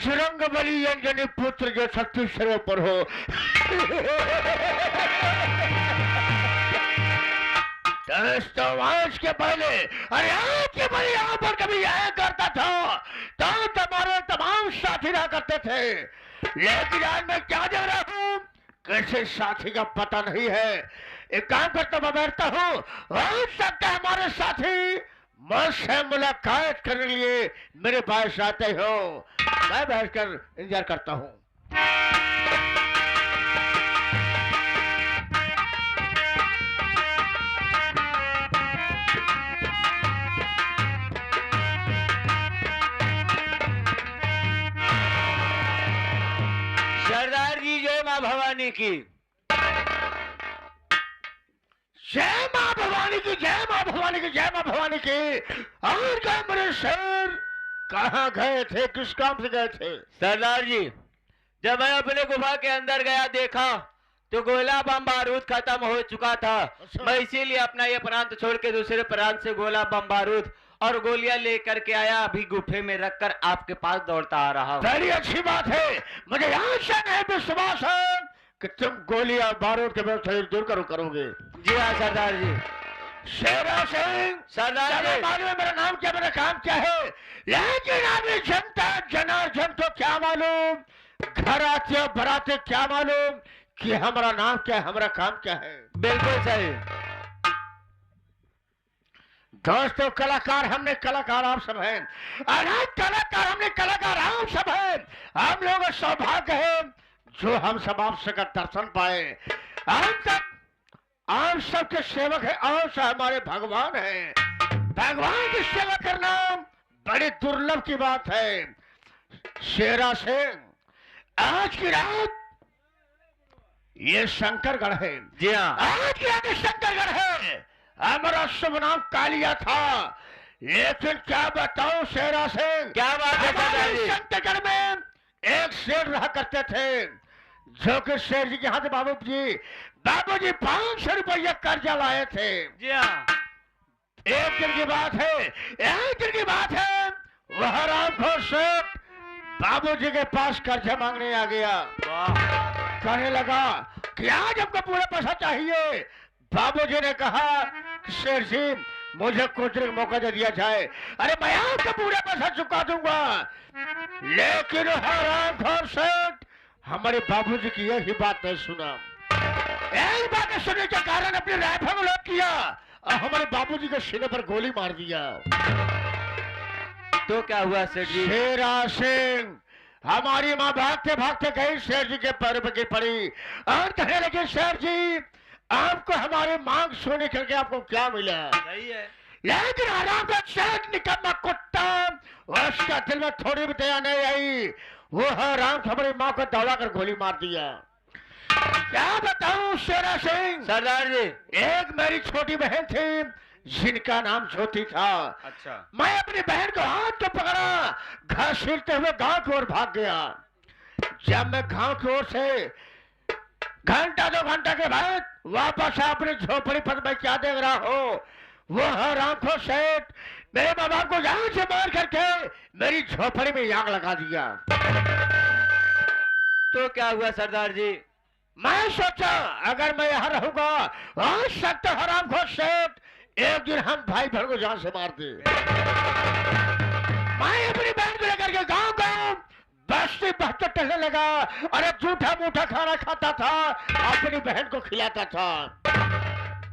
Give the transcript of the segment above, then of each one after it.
बजरंग बली अंजनी पुत्र जो शक्ति सिर पर हो। दोस्तों आज के पहले, अरे आज के पहले यहाँ पर कभी यह करता था तो तुम्हारे तमाम साथी रहा करते थे, लेकिन आज मैं क्या देख रहा हूँ किसी साथी का पता नहीं है। एक काम करता मैं बैठता हूँ, हो सकता है हमारे साथी मुझसे मुलाकात करने के लिए मेरे पास आते हो। मैं बैठकर इंतजार करता हूँ। सरदार जी जय मां भवानी की। जय मां भवानी की, जय मां भवानी की, जय मां भवानी की। और क्या मेरे सर कहाँ गए थे, किस काम से गए थे? सरदार जी जब मैं अपने गुफा के अंदर गया देखा तो गोला बम बारूद खत्म हो चुका था। मैं इसीलिए अपना ये प्रांत छोड़ के दूसरे प्रांत से गोला बम बारूद और गोलियां लेकर के आया, अभी गुफे में रखकर आपके पास दौड़ता आ रहा हूँ। बड़ी अच्छी बात है, मुझे आशा है, विश्वास है कि तुम गोलियां बारूद के व्यवस्था दूर करोगे। जी हाँ सरदार जी। शेरा सिंह, सरदार जी मालूम है मेरा नाम क्या, मेरा काम क्या है, लेकिन अभी जनता जनार्दन तो क्या मालूम, घर आते बराते क्या मालूम कि हमारा नाम क्या है, हमारा काम क्या है। बिल्कुल सही। दोस्तों कलाकार हमने, कलाकार आप सब हैं, अरे कलाकार हमने, कलाकार आप सब हैं। हम लोगों का सौभाग्य है जो हम सब आप सबका दर्शन पाए। हम सब आप सबके सेवक है, आप सब हमारे भगवान हैं। भगवान की सेवा करना बड़ी दुर्लभ की बात है। शेरा सिंह आज की रात ये शंकरगढ़ है। जी हाँ आज की रात शंकरगढ़ है। हमारा शुभ नाम कालिया था, लेकिन क्या बताऊं शेरा सिंह, क्या बात है सरदार जी? शंकरगढ़ में एक शेर रहा करते थे जो कि शेर जी के हाथ बाबूजी 500 रुपया कर्जा लाए थे। जी हाँ। एक दिन की बात है, एक दिन की बात है, वह रामखोर सेठ बाबूजी के पास कर्जा मांगने आ गया। कहने लगा कि आज हमको पूरा पैसा चाहिए। बाबूजी ने कहा शेर जी मुझे कुछ दिन मौका दे दिया जाए। अरे मैं आपका पूरा पैसा चुका दूंगा, लेकिन हरामखोर सेठ हमारे बाबूजी की यही बात नहीं सुना। एक बात सुनने के कारण अपने राइफल में लोड किया और हमारे बाबूजी के सीने पर गोली मार दिया। तो क्या हुआ सेठ जी? शेरा सिंह, हमारी माँ भागते भागते गई, शेर जी के पैर पे गिर पड़ी और कहने लगे शेर जी आपको हमारे मांग सुनने करके आपको क्या मिला? सही है। लेकिन आराम का शेख निकम्मा कुत्ता, उसका दिल में थोड़ी भी दया नहीं आई। वो हराम हमारी माँ को दौड़ा कर गोली मार दिया। क्या बताऊं शेरा सिंह, सरदार जी एक मेरी छोटी बहन थी जिनका नाम ज्योति था। अच्छा। मैं अपनी बहन को हाथ को पकड़ा, घसीटते हुए गांव की ओर भाग गया। जब मैं गांव की ओर से घंटा 2 घंटा के बाद वापस अपनी झोपड़ी पर मैं क्या देख रहा हूँ, वो हरामखोर सेठ मेरे माँ बाप को जान से मार करके मेरी झोपड़ी में आग लगा दिया। तो क्या हुआ सरदार जी? मैं सोचा अगर मैं यहाँ रहूंगा हो सकता हरामखोर सेठ एक दिन हम भाई बहन को जान से मार दे। मैं अपनी बहन को लेकर के गाँव गाँव बस्ती बहते टहलने लगा। अरे झूठा मूठा खाना खाता था, अपनी बहन को खिलाता था।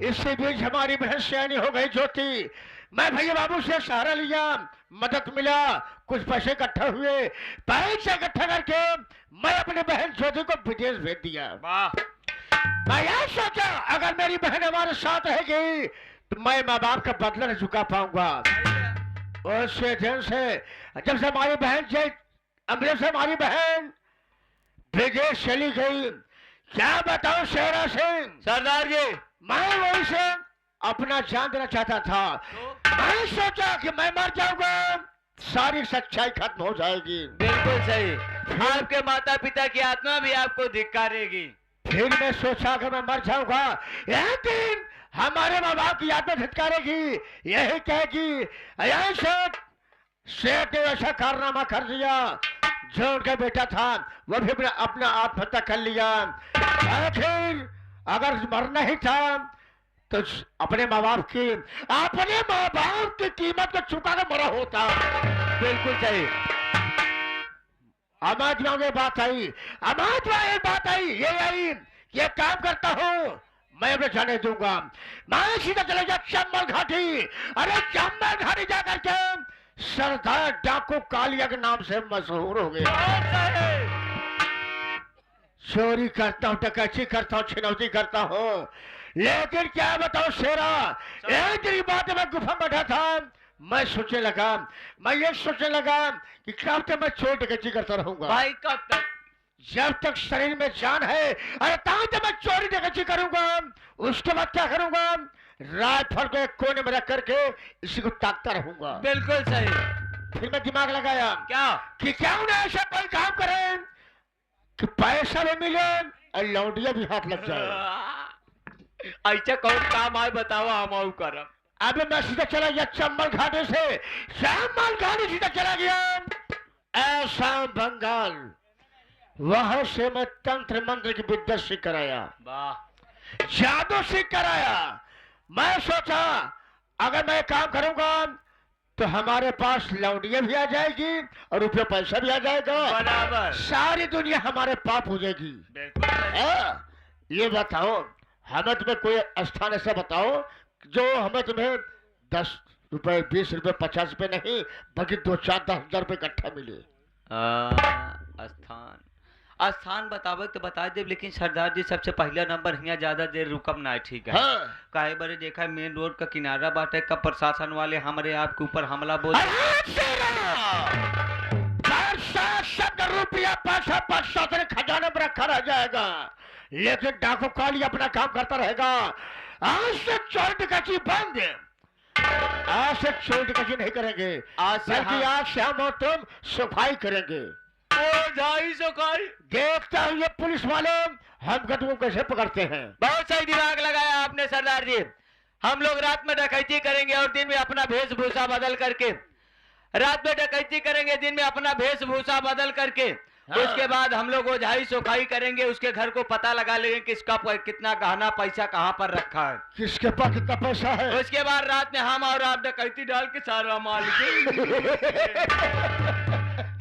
इसी बीच हमारी बहन सियानी हो गई ज्योति। मैं भैया बाबू से सहारा लिया, मदद मिला, कुछ पैसे इकट्ठा हुए, पैसे इकट्ठा करके मैं अपनी बहन ज्योति को विदेश भेज दिया। मैं यह सोचा अगर मेरी बहन हमारे साथ रहेगी तो मैं माँ बाप का बदला नहीं चुका पाऊंगा। उससे दिन से जब से हमारी बहन अमृत से हमारी बहन विदेश चली गई, क्या बताऊं शेरा सिंह, सरदार जी मैं वहीं से अपना जान देना चाहता था। मैं सोचा कि मैं मर जाऊंगा, सारी सच्चाई खत्म हो जाएगी। बिल्कुल सही। आपके माता पिता की आत्मा भी आपको धिक्कारेगी। फिर मैं सोचा कि मैं मर जाऊंगा, लेकिन हमारे माँ बाप की आत्मा धिक्कारेगी, यही कहेगी सेठ ने ऐसा कारनामा कर दिया, जो उनका बेटा था वो भी अपना अपना आत्महत्या कर लिया। आखिर अगर मरना ही था तो अपने माँ बाप की कीमत को चुका कर मरा होता। बिल्कुल सही। अमाज में ये बात आई, ये आई कि एक काम करता हूँ, मैं अपने जाने दूंगा। मैं सीधा चले जा चंबल घाटी। अरे चंबल घाटी जाकर के सरदार डाकू कालिया के नाम से मशहूर हो गया। चोरी करता हूँ, डकैती करता हूँ, छिनौती करता हूँ, लेकिन क्या बताऊं शेरा, एक दिन बात मैं गुफा में बैठा था, मैं सोचने लगा कि कब तक मैं चोरी डकैती करता रहूंगा भाई, कब तक? जब तक शरीर में जान है। अरे तब तक मैं चोरी डकैती करूंगा। उसके बाद क्या करूंगा, राइफल को एक कोने में रख करके इसी को ताकता रहूंगा। बिल्कुल सही। फिर मैं दिमाग लगाया क्या कि क्यों ना ऐसा कोई काम करें कि पैसा भी मिले और लौंडिया भी हाथ लग जाए। ऐसा कौन काम है बताओ, हम करब। अब मैं सीधा चला गया चंबल घाटी सीधा चला गया असम बंगाल। वहां से मैं तंत्र मंत्र की विद्या सीख कर आया, वाह, जादू सीख कर आया। मैं सोचा अगर मैं काम करूंगा तो हमारे पास लौंडिया भी आ जाएगी और रुपये पैसा भी आ जाएगा, बराबर। सारी दुनिया हमारे पाप हो जाएगी। बिल्कुल सही। ये बताओ, हमें तुम्हें कोई स्थान ऐसा बताओ जो हमें तुम्हें 10 रुपए, 20 रुपए, 50 रुपए नहीं बल्कि 2, 4, 10 हजार रुपए इकट्ठा मिले। स्थान बतावे तो बता दे, लेकिन सरदार जी सबसे पहला नंबर यहाँ ज्यादा देर रुकम ना है, ठीक है? हाँ। काहे बारे देखा मेन रोड का किनारा बाटे, कब प्रशासन वाले हमारे आपके ऊपर हमला बोल रुपया पैसा प्रशासन खजाने में रखा रह जाएगा, लेकिन डाकू काली अपना काम करता रहेगा। आज से चोरी डकैती बंद, आज से चोरी डकैती नहीं करेंगे, बल्कि आज से हम और तुम सफाई करेंगे। सफाई देखता हूँ ये पुलिस वाले हम गधों कैसे पकड़ते हैं। बहुत सही दिमाग लगाया आपने सरदार जी। हम लोग रात में डकैती करेंगे और दिन में अपना वेशभूषा बदल करके, रात में डकैती करेंगे, दिन में अपना वेशभूषा बदल करके, हाँ। उसके बाद हम लोग ओझाई सोखाई करेंगे, उसके घर को पता लगा लेंगे किसका कितना गहना पैसा कहाँ पर रखा है, किसके पास कितना पैसा है। उसके बाद रात में हम और आप डकैती डाल के सारा माल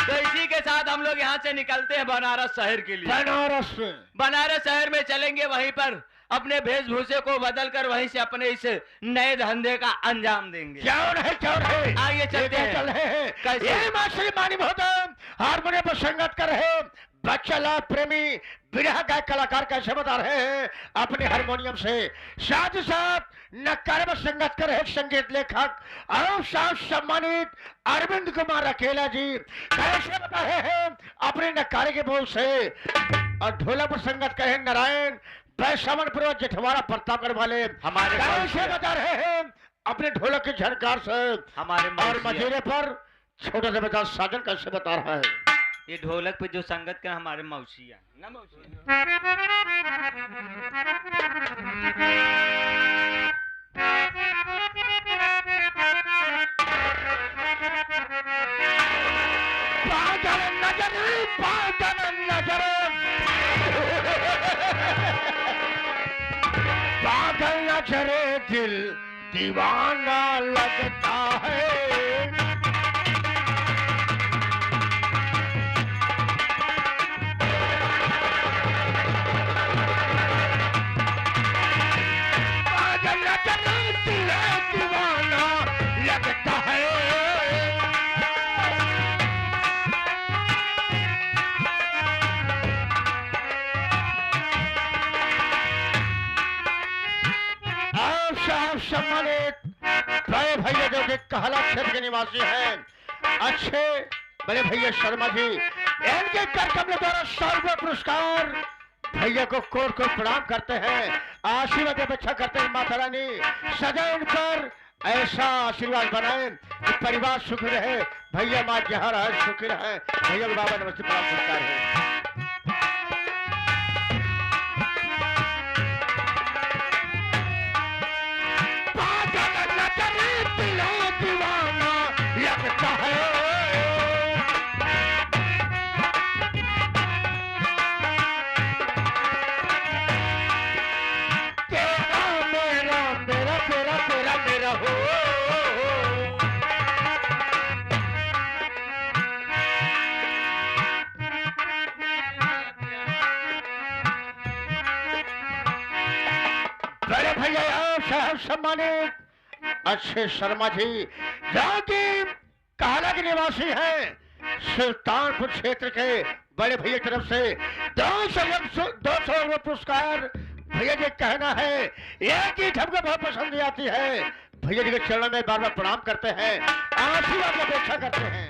तो इसी के साथ हम लोग यहाँ से निकलते हैं बनारस शहर के लिए। बनारस शहर में चलेंगे, वहीं पर अपने वेशभूषे को बदलकर वहीं से अपने इस नए धंधे का अंजाम देंगे। क्यों नहीं आइए चलते हैं। कैसे? ये मास्टर मानी बहुत हारमोनियम पर संगत कर रहे बच्चा लाभ प्रेमी बिरहा गायक कलाकार कैसे बता रहे हैं अपने हारमोनियम से, साथ ही साथ नक्कारे में संगत कर रहे संगीत लेखक और साथ सम्मानित अरविंद कुमार अकेला जी कैसे बता रहे हैं अपने नक्कारे के बोल से, और ढोला पर संगत कर रहे नारायण वैश्वानपुर जेठवाड़ा प्रतापगढ़ वाले हमारे कैसे बता रहे हैं अपने ढोलक के झनकार से हमारे, और मजेरे पर छोटा सा बता साजन कैसे बता रहा है। ये ढोलक पे जो संगत कर हमारे मौसिया ना मौसिया। पागल नजरे दिल दीवाना लगता है। बड़े भैया जो कि कहला क्षेत्र के निवासी हैं, अच्छे बड़े भैया शर्मा जी, इनके कार्यक्रम द्वारा 100 रुपये पुरस्कार भैया को कोर को प्रणाम करते हैं, आशीर्वाद अपेक्षा करते हैं। माता रानी सदैव पर ऐसा आशीर्वाद बनाए कि परिवार सुखी रहे, भैया माँ जहाँ रहे सुखी रहे। भैया बाबा नमस्ते प्रणाम पुरस्कार है। हो। बड़े भैया साहब सम्मानित अच्छे शर्मा जी जहाँ की काला के निवासी हैं सुल्तानपुर क्षेत्र के बड़े भैया तरफ से 200 पुरस्कार भैया जी कहना है यह गीत हमको बहुत पसंद आती है। भैया जी के चरणों में बार बार प्रणाम करते हैं, आशीर्वाद की अपेक्षा करते हैं।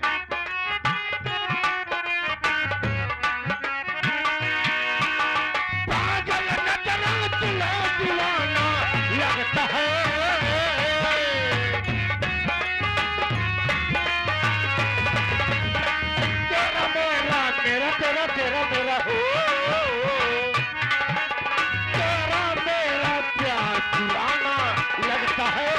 पागल नजरा दिला दीवाना लगता है, तेरा मेरा तेरा तेरा तेरा मेरा हो, तेरा मेरा प्यार दीवाना लगता है।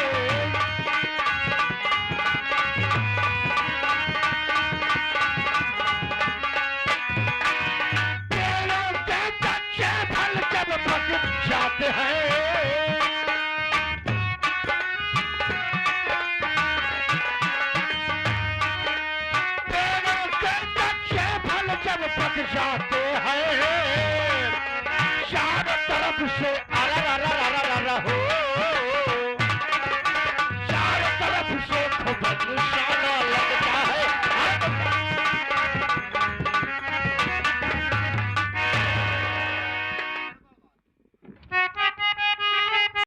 पेड़ों के कच्चे फल जब पक जाते हैं, पेड़ों के कच्चे फल जब पक जाते हैं, चारों तरफ से अरा अरा अरा अरा हो, चारों तरफ से खूब